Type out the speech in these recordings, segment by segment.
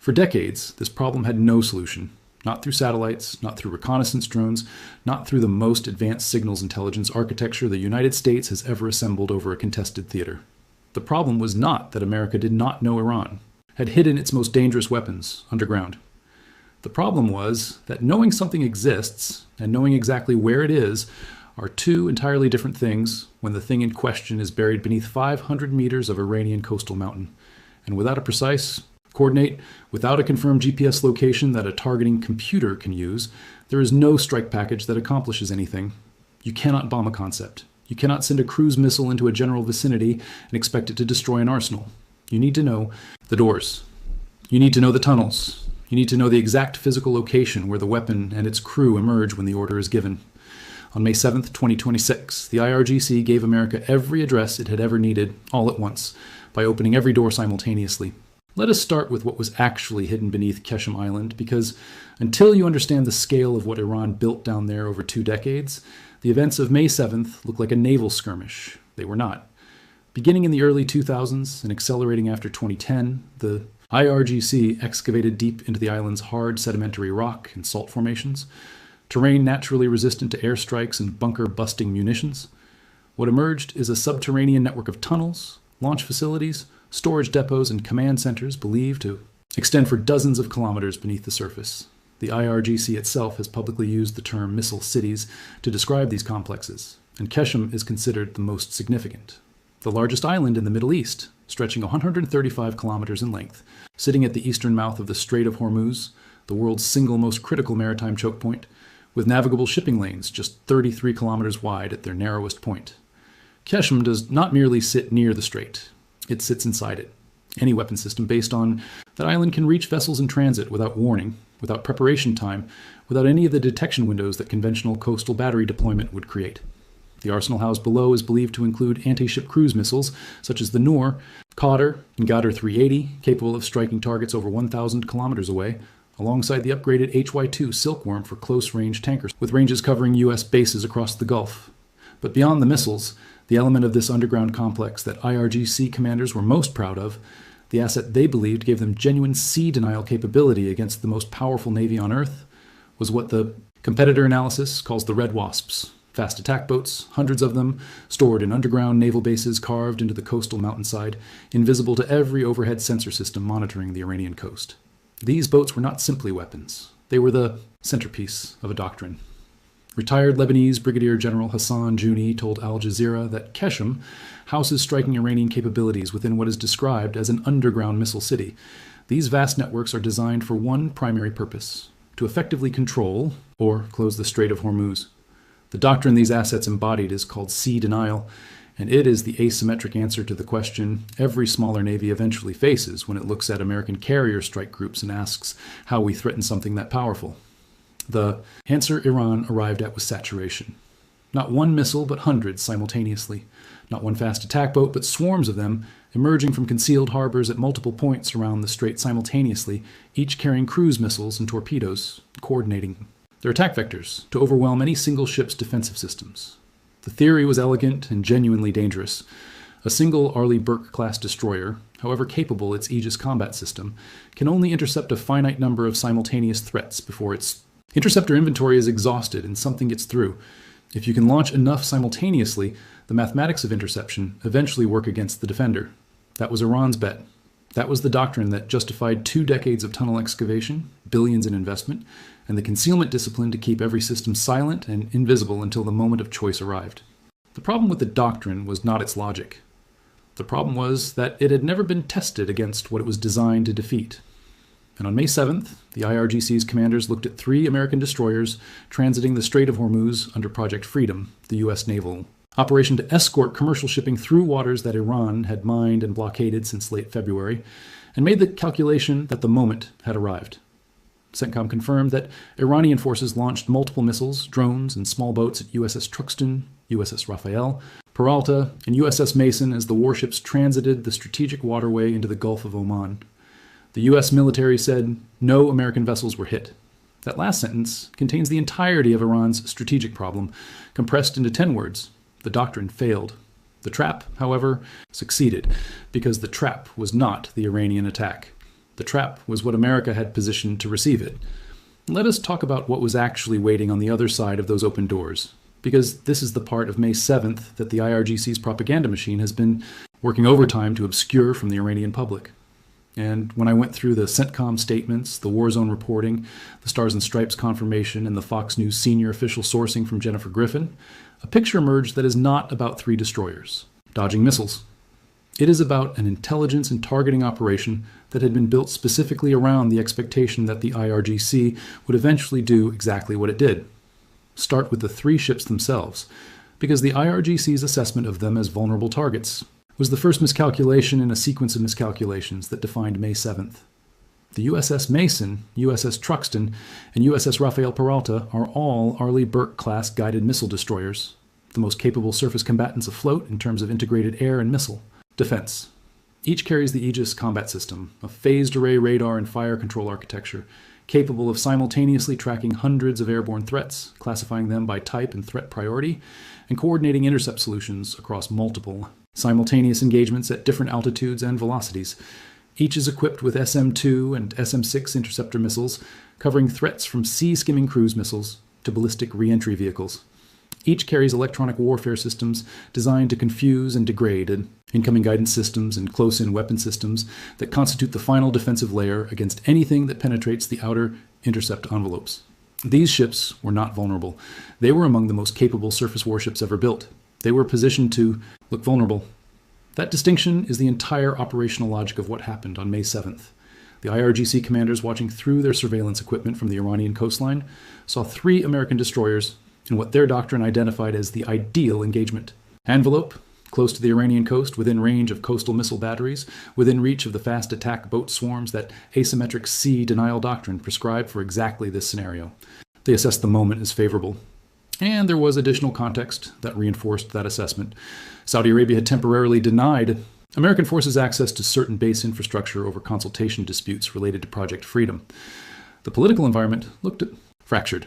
For decades, this problem had no solution. Not through satellites, not through reconnaissance drones, not through the most advanced signals intelligence architecture the United States has ever assembled over a contested theater. The problem was not that America did not know Iran, had hidden its most dangerous weapons underground. The problem was that knowing something exists and knowing exactly where it is are two entirely different things when the thing in question is buried beneath 500 meters of Iranian coastal mountain. And without a precise coordinate, without a confirmed GPS location that a targeting computer can use, there is no strike package that accomplishes anything. You cannot bomb a concept. You cannot send a cruise missile into a general vicinity and expect it to destroy an arsenal. You need to know the doors. You need to know the tunnels. You need to know the exact physical location where the weapon and its crew emerge when the order is given. On May 7, 2026, the IRGC gave America every address it had ever needed, all at once, by opening every door simultaneously. Let us start with what was actually hidden beneath Qeshm Island, because until you understand the scale of what Iran built down there over 2 decades, the events of May 7th look like a naval skirmish. They were not. Beginning in the early 2000s and accelerating after 2010, the IRGC excavated deep into the island's hard sedimentary rock and salt formations, terrain naturally resistant to airstrikes and bunker-busting munitions. What emerged is a subterranean network of tunnels, launch facilities, storage depots, and command centers believed to extend for dozens of kilometers beneath the surface. The IRGC itself has publicly used the term missile cities to describe these complexes, and Qeshm is considered the most significant. The largest island in the Middle East, stretching 135 kilometers in length, sitting at the eastern mouth of the Strait of Hormuz, the world's single most critical maritime choke point, with navigable shipping lanes just 33 kilometers wide at their narrowest point. Qeshm does not merely sit near the strait, it sits inside it. Any weapon system based on that island can reach vessels in transit without warning, without preparation time, without any of the detection windows that conventional coastal battery deployment would create. The arsenal housed below is believed to include anti-ship cruise missiles, such as the Noor, Qadr, and Ghadr 380, capable of striking targets over 1,000 kilometers away, alongside the upgraded HY-2 Silkworm for close-range tankers, with ranges covering U.S. bases across the Gulf. But beyond the missiles, the element of this underground complex that IRGC commanders were most proud of, the asset they believed gave them genuine sea denial capability against the most powerful navy on Earth, was what the competitor analysis calls the Red Wasps. Fast attack boats, hundreds of them, stored in underground naval bases carved into the coastal mountainside, invisible to every overhead sensor system monitoring the Iranian coast. These boats were not simply weapons. They were the centerpiece of a doctrine. Retired Lebanese Brigadier General Hassan Juni told Al Jazeera that Qeshm houses striking Iranian capabilities within what is described as an underground missile city. These vast networks are designed for one primary purpose: to effectively control or close the Strait of Hormuz. The doctrine these assets embodied is called sea denial, and it is the asymmetric answer to the question every smaller navy eventually faces when it looks at American carrier strike groups and asks how we threaten something that powerful. The answer Iran arrived at was saturation. Not one missile, but hundreds simultaneously. Not one fast attack boat, but swarms of them, emerging from concealed harbors at multiple points around the strait simultaneously, each carrying cruise missiles and torpedoes, coordinating their attack vectors to overwhelm any single ship's defensive systems. The theory was elegant and genuinely dangerous. A single Arleigh Burke-class destroyer, however capable its Aegis combat system, can only intercept a finite number of simultaneous threats before its interceptor inventory is exhausted and something gets through. If you can launch enough simultaneously, the mathematics of interception eventually work against the defender. That was Iran's bet. That was the doctrine that justified 2 decades of tunnel excavation, billions in investment, and the concealment discipline to keep every system silent and invisible until the moment of choice arrived. The problem with the doctrine was not its logic. The problem was that it had never been tested against what it was designed to defeat. And on May 7th, the IRGC's commanders looked at 3 American destroyers transiting the Strait of Hormuz under Project Freedom, the U.S. naval operation to escort commercial shipping through waters that Iran had mined and blockaded since late February, and made the calculation that the moment had arrived. CENTCOM confirmed that Iranian forces launched multiple missiles, drones, and small boats at USS Truxtun, USS Rafael, Peralta, and USS Mason as the warships transited the strategic waterway into the Gulf of Oman. The U.S. military said no American vessels were hit. That last sentence contains the entirety of Iran's strategic problem, compressed into 10 words. The doctrine failed. The trap, however, succeeded, because the trap was not the Iranian attack. The trap was what America had positioned to receive it. Let us talk about what was actually waiting on the other side of those open doors, because this is the part of May 7th that the IRGC's propaganda machine has been working overtime to obscure from the Iranian public. And when I went through the CENTCOM statements, the war zone reporting, the Stars and Stripes confirmation, and the Fox News senior official sourcing from Jennifer Griffin, a picture emerged that is not about 3 destroyers dodging missiles. It is about an intelligence and targeting operation that had been built specifically around the expectation that the IRGC would eventually do exactly what it did. Start with the 3 ships themselves, because the IRGC's assessment of them as vulnerable targets was the first miscalculation in a sequence of miscalculations that defined May 7th. The USS Mason, USS Truxtun, and USS Rafael Peralta are all Arleigh Burke-class guided missile destroyers, the most capable surface combatants afloat in terms of integrated air and missile defense. Each carries the Aegis combat system, a phased array radar and fire control architecture, capable of simultaneously tracking hundreds of airborne threats, classifying them by type and threat priority, and coordinating intercept solutions across multiple simultaneous engagements at different altitudes and velocities. Each is equipped with SM-2 and SM-6 interceptor missiles, covering threats from sea-skimming cruise missiles to ballistic re-entry vehicles. Each carries electronic warfare systems designed to confuse and degrade incoming guidance systems and close-in weapon systems that constitute the final defensive layer against anything that penetrates the outer intercept envelopes. These ships were not vulnerable. They were among the most capable surface warships ever built. They were positioned to look vulnerable. That distinction is the entire operational logic of what happened on May 7th. The IRGC commanders watching through their surveillance equipment from the Iranian coastline saw 3 American destroyers in what their doctrine identified as the ideal engagement. Envelope, close to the Iranian coast, within range of coastal missile batteries, within reach of the fast attack boat swarms that asymmetric sea denial doctrine prescribed for exactly this scenario. They assessed the moment as favorable. And there was additional context that reinforced that assessment. Saudi Arabia had temporarily denied American forces access to certain base infrastructure over consultation disputes related to Project Freedom. The political environment looked fractured.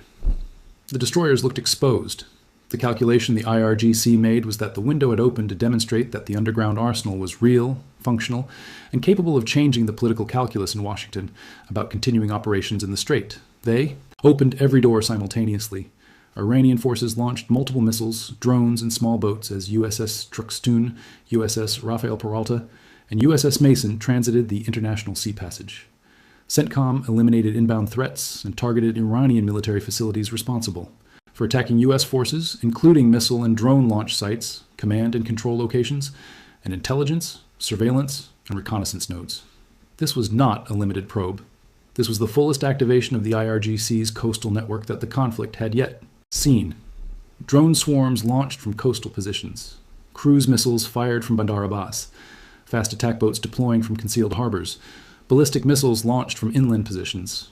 The destroyers looked exposed. The calculation the IRGC made was that the window had opened to demonstrate that the underground arsenal was real, functional, and capable of changing the political calculus in Washington about continuing operations in the Strait. They opened every door simultaneously. Iranian forces launched multiple missiles, drones, and small boats as USS Truxtun, USS Rafael Peralta, and USS Mason transited the international sea passage. CENTCOM eliminated inbound threats and targeted Iranian military facilities responsible for attacking U.S. forces, including missile and drone launch sites, command and control locations, and intelligence, surveillance, and reconnaissance nodes. This was not a limited probe. This was the fullest activation of the IRGC's coastal network that the conflict had yet seen. Drone swarms launched from coastal positions, cruise missiles fired from Bandar Abbas, fast attack boats deploying from concealed harbors, ballistic missiles launched from inland positions.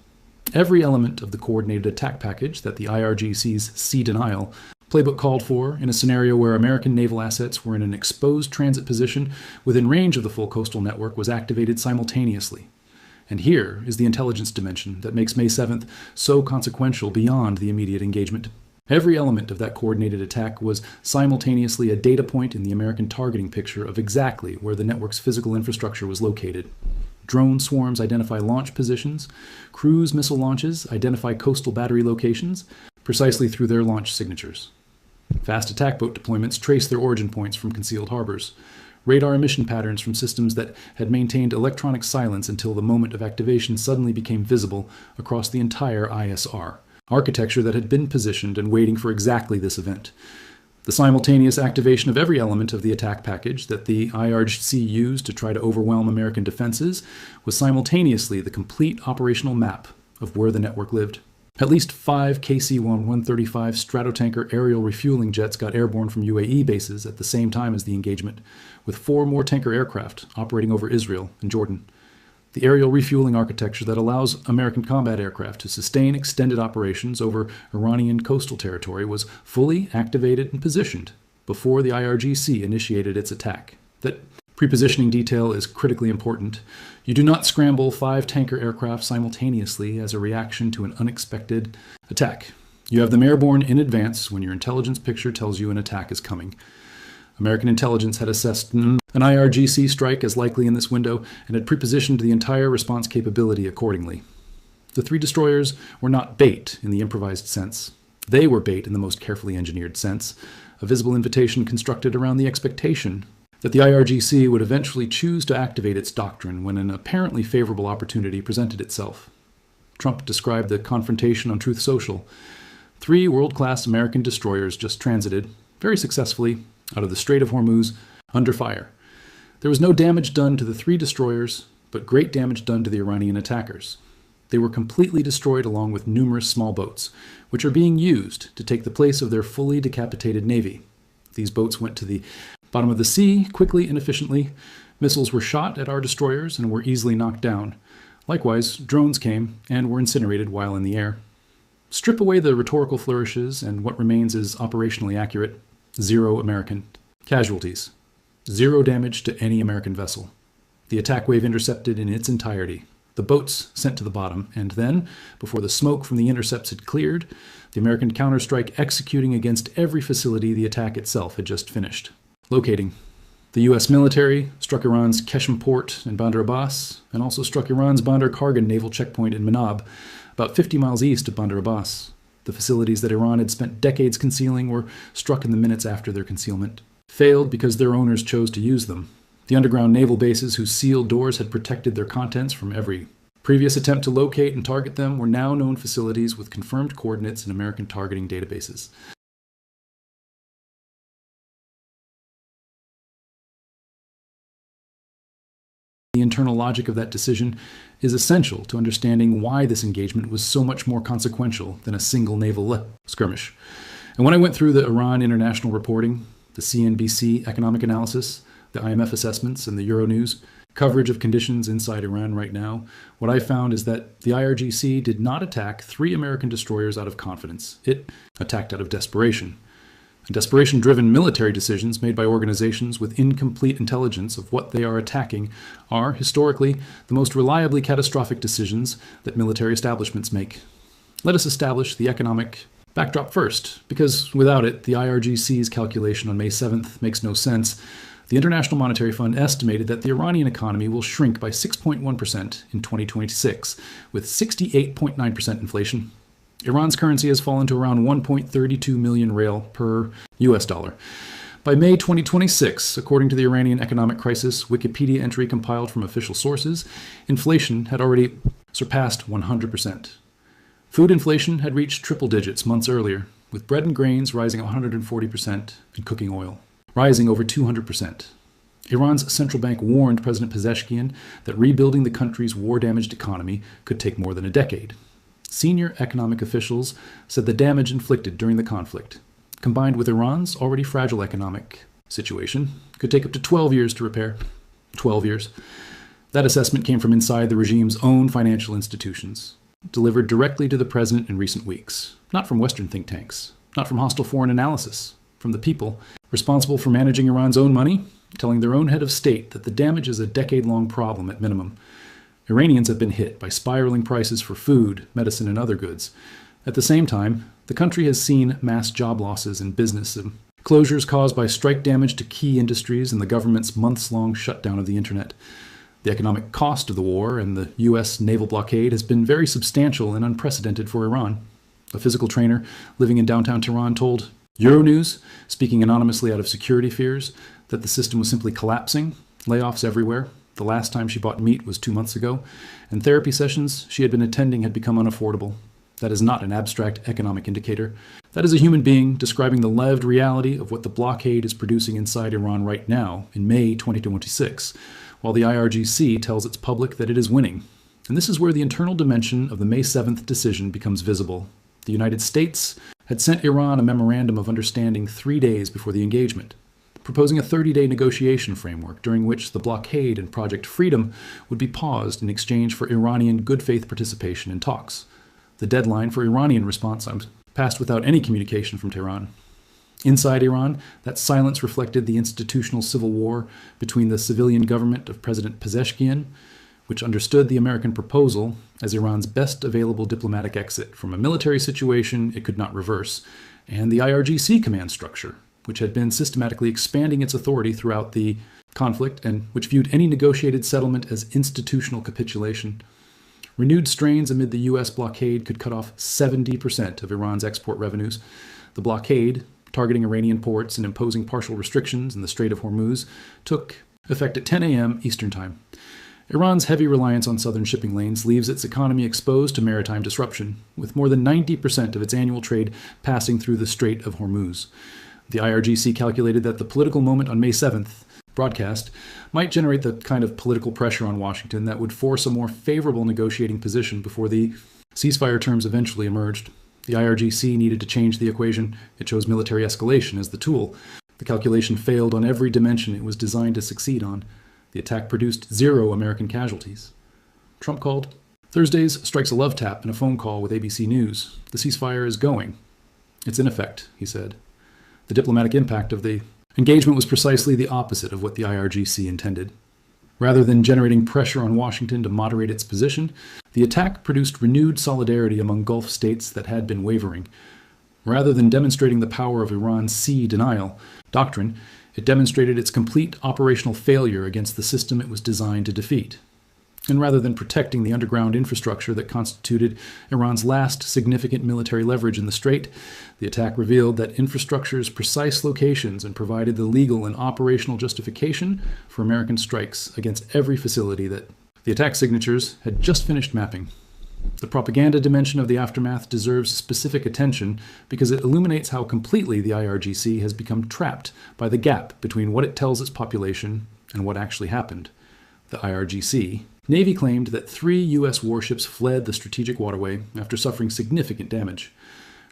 Every element of the coordinated attack package that the IRGC's sea denial playbook called for in a scenario where American naval assets were in an exposed transit position within range of the full coastal network was activated simultaneously. And here is the intelligence dimension that makes May 7th so consequential beyond the immediate engagement. Every element of that coordinated attack was simultaneously a data point in the American targeting picture of exactly where the network's physical infrastructure was located. Drone swarms identify launch positions. Cruise missile launches identify coastal battery locations precisely through their launch signatures. Fast attack boat deployments trace their origin points from concealed harbors. Radar emission patterns from systems that had maintained electronic silence until the moment of activation suddenly became visible across the entire ISR. Architecture that had been positioned and waiting for exactly this event. The simultaneous activation of every element of the attack package that the IRGC used to try to overwhelm American defenses was simultaneously the complete operational map of where the network lived. At least 5 KC-135 Stratotanker aerial refueling jets got airborne from UAE bases at the same time as the engagement, with 4 more tanker aircraft operating over Israel and Jordan. The aerial refueling architecture that allows American combat aircraft to sustain extended operations over Iranian coastal territory was fully activated and positioned before the IRGC initiated its attack. That prepositioning detail is critically important. You do not scramble 5 tanker aircraft simultaneously as a reaction to an unexpected attack. You have them airborne in advance when your intelligence picture tells you an attack is coming. American intelligence had assessed an An IRGC strike is likely in this window and had prepositioned the entire response capability accordingly. The 3 destroyers were not bait in the improvised sense. They were bait in the most carefully engineered sense, a visible invitation constructed around the expectation that the IRGC would eventually choose to activate its doctrine when an apparently favorable opportunity presented itself. Trump described the confrontation on Truth Social. 3 world-class American destroyers just transited, very successfully, out of the Strait of Hormuz, under fire. There was no damage done to the 3 destroyers, but great damage done to the Iranian attackers. They were completely destroyed along with numerous small boats, which are being used to take the place of their fully decapitated navy. These boats went to the bottom of the sea quickly and efficiently. Missiles were shot at our destroyers and were easily knocked down. Likewise, drones came and were incinerated while in the air. Strip away the rhetorical flourishes, and what remains is operationally accurate. 0 American casualties. 0 damage to any American vessel. The attack wave intercepted in its entirety. The boats sent to the bottom, and then, before the smoke from the intercepts had cleared, the American counterstrike executing against every facility the attack itself had just finished. Locating. The U.S. military struck Iran's Keshem port in Bandar Abbas, and also struck Iran's Bandar Kargan naval checkpoint in Manab, about 50 miles east of Bandar Abbas. The facilities that Iran had spent decades concealing were struck in the minutes after their concealment. Failed because their owners chose to use them. The underground naval bases whose sealed doors had protected their contents from every previous attempt to locate and target them were now known facilities with confirmed coordinates in American targeting databases. The internal logic of that decision is essential to understanding why this engagement was so much more consequential than a single naval skirmish. And when I went through the Iran international reporting, the CNBC economic analysis, the IMF assessments, and the Euronews coverage of conditions inside Iran right now, what I found is that the IRGC did not attack 3 American destroyers out of confidence. It attacked out of desperation. And desperation-driven military decisions made by organizations with incomplete intelligence of what they are attacking are, historically, the most reliably catastrophic decisions that military establishments make. Let us establish the economic backdrop first, because without it, the IRGC's calculation on May 7th makes no sense. The International Monetary Fund estimated that the Iranian economy will shrink by 6.1% in 2026, with 68.9% inflation. Iran's currency has fallen to around 1.32 million rial per US dollar. By May 2026, according to the Iranian economic crisis Wikipedia entry compiled from official sources, inflation had already surpassed 100%. Food inflation had reached triple digits months earlier, with bread and grains rising 140% and cooking oil rising over 200%. Iran's central bank warned President Pezeshkian that rebuilding the country's war-damaged economy could take more than a decade. Senior economic officials said the damage inflicted during the conflict, combined with Iran's already fragile economic situation, could take up to 12 years to repair. 12 years. That assessment came from inside the regime's own financial institutions, delivered directly to the president in recent weeks, not from Western think tanks, not from hostile foreign analysis, from the people responsible for managing Iran's own money, telling their own head of state that the damage is a decade-long problem at minimum. Iranians have been hit by spiraling prices for food, medicine, and other goods. At the same time, the country has seen mass job losses in business and closures caused by strike damage to key industries and the government's months-long shutdown of the internet. The economic cost of the war and the U.S. naval blockade has been very substantial and unprecedented for Iran. A physical trainer living in downtown Tehran told Euronews, speaking anonymously out of security fears, that the system was simply collapsing, layoffs everywhere. The last time she bought meat was 2 months ago, and therapy sessions she had been attending had become unaffordable. That is not an abstract economic indicator. That is a human being describing the lived reality of what the blockade is producing inside Iran right now, in May 2026, while the IRGC tells its public that it is winning. And this is where the internal dimension of the May 7th decision becomes visible. The United States had sent Iran a memorandum of understanding 3 days before the engagement, proposing a 30-day negotiation framework during which the blockade and Project Freedom would be paused in exchange for Iranian good faith participation in talks. The deadline for Iranian response passed without any communication from Tehran. Inside Iran, that silence reflected the institutional civil war between the civilian government of President Pezeshkian, which understood the American proposal as Iran's best available diplomatic exit from a military situation it could not reverse, and the IRGC command structure, which had been systematically expanding its authority throughout the conflict and which viewed any negotiated settlement as institutional capitulation. Renewed strains amid the U.S. blockade could cut off 70% of Iran's export revenues. The blockade, targeting Iranian ports and imposing partial restrictions in the Strait of Hormuz, took effect at 10 a.m. Eastern Time. Iran's heavy reliance on southern shipping lanes leaves its economy exposed to maritime disruption, with more than 90% of its annual trade passing through the Strait of Hormuz. The IRGC calculated that the political moment on May 7th, broadcast, might generate the kind of political pressure on Washington that would force a more favorable negotiating position before the ceasefire terms eventually emerged. The IRGC needed to change the equation. It chose military escalation as the tool. The calculation failed on every dimension it was designed to succeed on. The attack produced 0 American casualties. Trump called. Thursday's strikes a love tap in a phone call with ABC News. The ceasefire is going. It's in effect, he said. The diplomatic impact of the engagement was precisely the opposite of what the IRGC intended. Rather than generating pressure on Washington to moderate its position, the attack produced renewed solidarity among Gulf states that had been wavering. Rather than demonstrating the power of Iran's sea denial doctrine, it demonstrated its complete operational failure against the system it was designed to defeat. And rather than protecting the underground infrastructure that constituted Iran's last significant military leverage in the Strait, the attack revealed that infrastructure's precise locations and provided the legal and operational justification for American strikes against every facility that the attack signatures had just finished mapping. The propaganda dimension of the aftermath deserves specific attention because it illuminates how completely the IRGC has become trapped by the gap between what it tells its population and what actually happened. The IRGC Navy claimed that 3 U.S. warships fled the strategic waterway after suffering significant damage.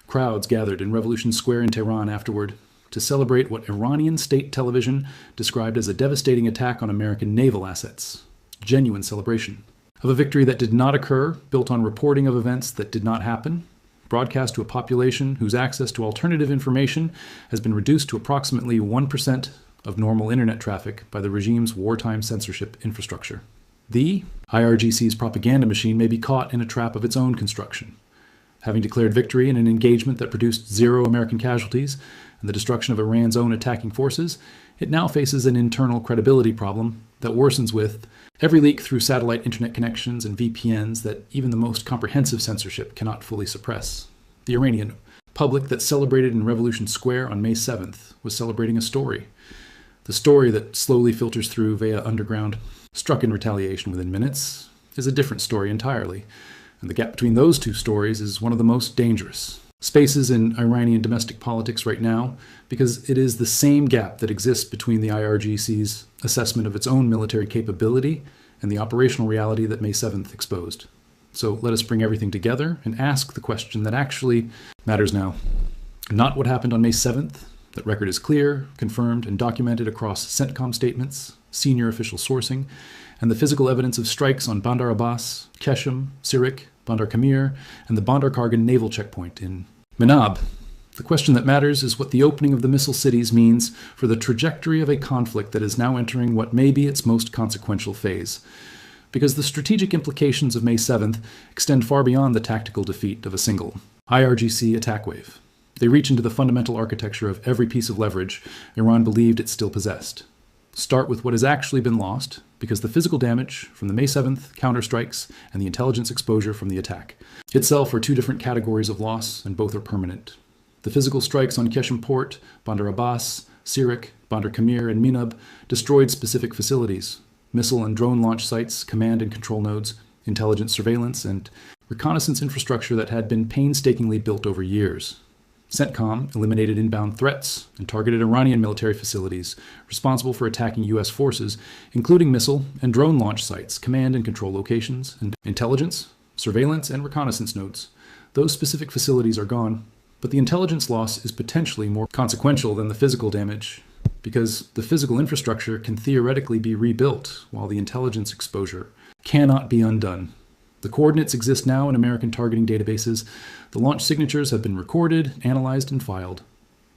Crowds gathered in Revolution Square in Tehran afterward to celebrate what Iranian state television described as a devastating attack on American naval assets. Genuine celebration of a victory that did not occur, built on reporting of events that did not happen, broadcast to a population whose access to alternative information has been reduced to approximately 1% of normal internet traffic by the regime's wartime censorship infrastructure. The IRGC's propaganda machine may be caught in a trap of its own construction. Having declared victory in an engagement that produced 0 American casualties and the destruction of Iran's own attacking forces, it now faces an internal credibility problem that worsens with every leak through satellite internet connections and VPNs that even the most comprehensive censorship cannot fully suppress. The Iranian public that celebrated in Revolution Square on May 7th was celebrating a story. The story that slowly filters through via underground, struck in retaliation within minutes, is a different story entirely. And the gap between those two stories is one of the most dangerous spaces in Iranian domestic politics right now, because it is the same gap that exists between the IRGC's assessment of its own military capability and the operational reality that May 7th exposed. So let us bring everything together and ask the question that actually matters now. Not what happened on May 7th. That record is clear, confirmed, and documented across CENTCOM statements, senior official sourcing, and the physical evidence of strikes on Bandar Abbas, Keshem, Sirik, Bandar Kamir, and the Bandar Kargan naval checkpoint in Minab. The question that matters is what the opening of the missile cities means for the trajectory of a conflict that is now entering what may be its most consequential phase. Because the strategic implications of May 7th extend far beyond the tactical defeat of a single IRGC attack wave. They reach into the fundamental architecture of every piece of leverage Iran believed it still possessed. Start with what has actually been lost, because the physical damage from the May 7th counterstrikes and the intelligence exposure from the attack itself are 2 different categories of loss, and both are permanent. The physical strikes on Keshem Port, Bandar Abbas, Sirik, Bandar Kamir, and Minab destroyed specific facilities, missile and drone launch sites, command and control nodes, intelligence surveillance, and reconnaissance infrastructure that had been painstakingly built over years. CENTCOM eliminated inbound threats and targeted Iranian military facilities responsible for attacking U.S. forces, including missile and drone launch sites, command and control locations, and intelligence, surveillance, and reconnaissance nodes. Those specific facilities are gone, but the intelligence loss is potentially more consequential than the physical damage, because the physical infrastructure can theoretically be rebuilt, while the intelligence exposure cannot be undone. The coordinates exist now in American targeting databases. The launch signatures have been recorded, analyzed, and filed.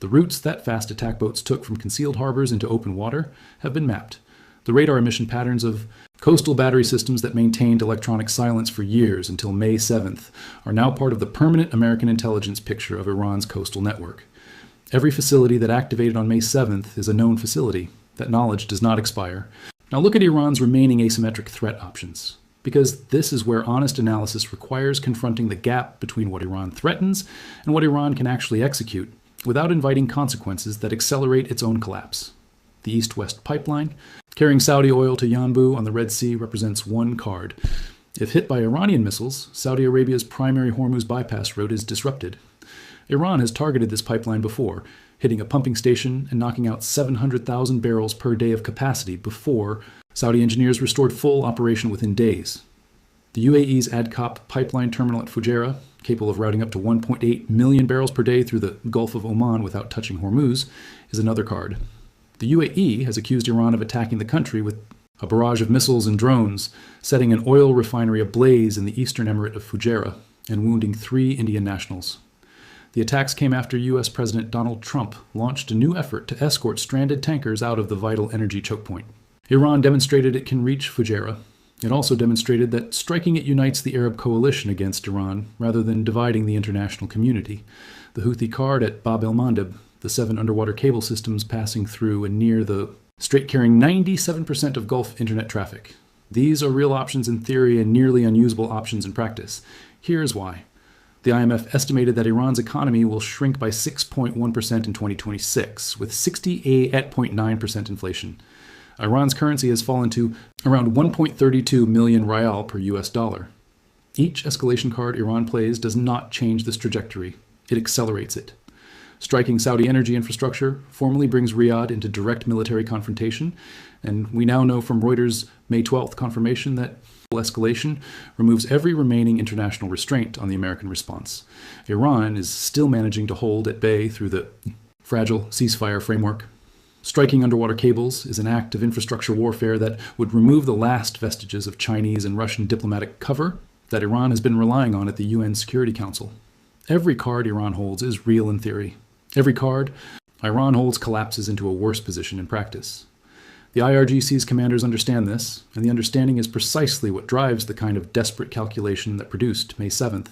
The routes that fast attack boats took from concealed harbors into open water have been mapped. The radar emission patterns of coastal battery systems that maintained electronic silence for years until May 7th are now part of the permanent American intelligence picture of Iran's coastal network. Every facility that activated on May 7th is a known facility. That knowledge does not expire. Now look at Iran's remaining asymmetric threat options, because this is where honest analysis requires confronting the gap between what Iran threatens and what Iran can actually execute without inviting consequences that accelerate its own collapse. The East-West pipeline, carrying Saudi oil to Yanbu on the Red Sea, represents one card. If hit by Iranian missiles, Saudi Arabia's primary Hormuz bypass route is disrupted. Iran has targeted this pipeline before, hitting a pumping station and knocking out 700,000 barrels per day of capacity before Saudi engineers restored full operation within days. The UAE's Adkop pipeline terminal at Fujairah, capable of routing up to 1.8 million barrels per day through the Gulf of Oman without touching Hormuz, is another card. The UAE has accused Iran of attacking the country with a barrage of missiles and drones, setting an oil refinery ablaze in the eastern emirate of Fujairah and wounding 3 Indian nationals. The attacks came after U.S. President Donald Trump launched a new effort to escort stranded tankers out of the vital energy choke point. Iran demonstrated it can reach Fujairah. It also demonstrated that striking it unites the Arab coalition against Iran rather than dividing the international community. The Houthi card at Bab el-Mandeb, the 7 underwater cable systems passing through and near the strait carrying 97% of Gulf internet traffic. These are real options in theory and nearly unusable options in practice. Here's why. The IMF estimated that Iran's economy will shrink by 6.1% in 2026, with 68.9% inflation. Iran's currency has fallen to around 1.32 million rial per US dollar. Each escalation card Iran plays does not change this trajectory. It accelerates it. Striking Saudi energy infrastructure formally brings Riyadh into direct military confrontation, and we now know from Reuters' May 12th confirmation that escalation removes every remaining international restraint on the American response. Iran is still managing to hold at bay through the fragile ceasefire framework. Striking underwater cables is an act of infrastructure warfare that would remove the last vestiges of Chinese and Russian diplomatic cover that Iran has been relying on at the UN Security Council. Every card Iran holds is real in theory. Every card Iran holds collapses into a worse position in practice. The IRGC's commanders understand this, and the understanding is precisely what drives the kind of desperate calculation that produced May 7th.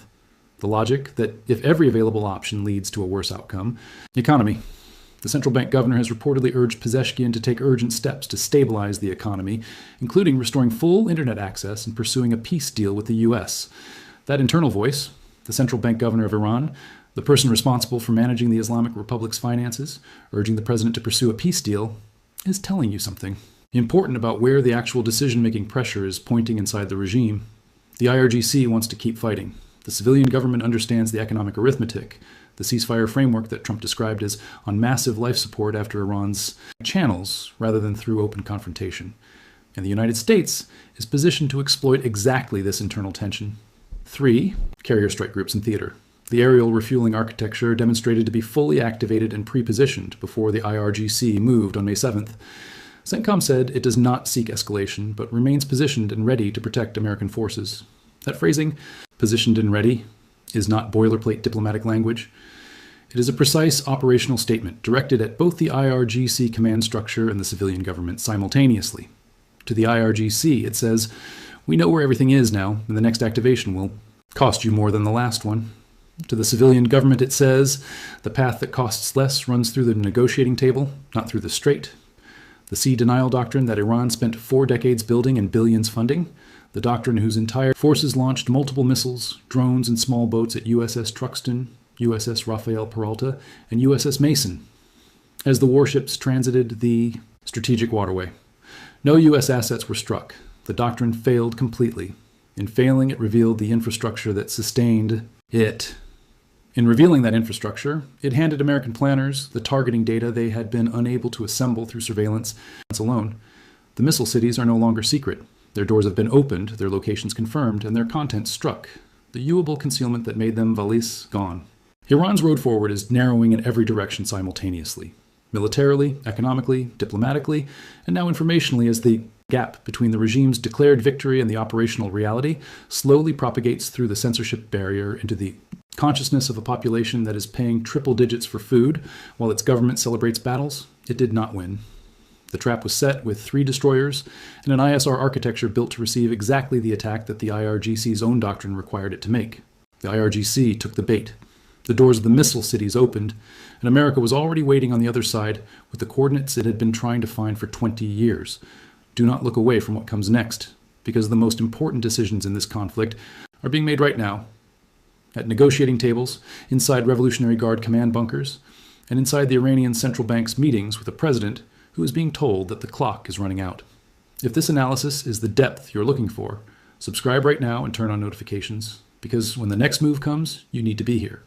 The logic that if every available option leads to a worse outcome, economy. The central bank governor has reportedly urged Pezeshkian to take urgent steps to stabilize the economy, including restoring full internet access and pursuing a peace deal with the U.S. That internal voice, the central bank governor of Iran, the person responsible for managing the Islamic Republic's finances, urging the president to pursue a peace deal, is telling you something important about where the actual decision-making pressure is pointing inside the regime. The IRGC wants to keep fighting. The civilian government understands the economic arithmetic, the ceasefire framework that Trump described as on massive life support after Iran's channels rather than through open confrontation. And the United States is positioned to exploit exactly this internal tension. 3. Carrier strike groups in theater. The aerial refueling architecture demonstrated to be fully activated and pre-positioned before the IRGC moved on May 7th. CENTCOM said it does not seek escalation, but remains positioned and ready to protect American forces. That phrasing, positioned and ready, is not boilerplate diplomatic language. It is a precise operational statement directed at both the IRGC command structure and the civilian government simultaneously. To the IRGC, it says, "We know where everything is now, and the next activation will cost you more than the last one." To the civilian government, it says, "The path that costs less runs through the negotiating table, not through the strait." The sea denial doctrine that Iran spent 4 decades building and billions funding, the doctrine whose entire forces launched multiple missiles, drones, and small boats at USS Truxtun, USS Rafael Peralta, and USS Mason, as the warships transited the strategic waterway. No U.S. assets were struck. The doctrine failed completely. In failing, it revealed the infrastructure that sustained it. In revealing that infrastructure, it handed American planners the targeting data they had been unable to assemble through surveillance alone. The missile cities are no longer secret. Their doors have been opened, their locations confirmed, and their content struck. The viewable concealment that made them valise gone. Iran's road forward is narrowing in every direction simultaneously. Militarily, economically, diplomatically, and now informationally, as the gap between the regime's declared victory and the operational reality slowly propagates through the censorship barrier into the consciousness of a population that is paying triple digits for food while its government celebrates battles. It did not win. The trap was set with 3 destroyers and an ISR architecture built to receive exactly the attack that the IRGC's own doctrine required it to make. The IRGC took the bait. The doors of the missile cities opened, and America was already waiting on the other side with the coordinates it had been trying to find for 20 years. Do not look away from what comes next, because the most important decisions in this conflict are being made right now, at negotiating tables, inside Revolutionary Guard command bunkers, and inside the Iranian central bank's meetings with a president who is being told that the clock is running out. If this analysis is the depth you're looking for, subscribe right now and turn on notifications, because when the next move comes, you need to be here.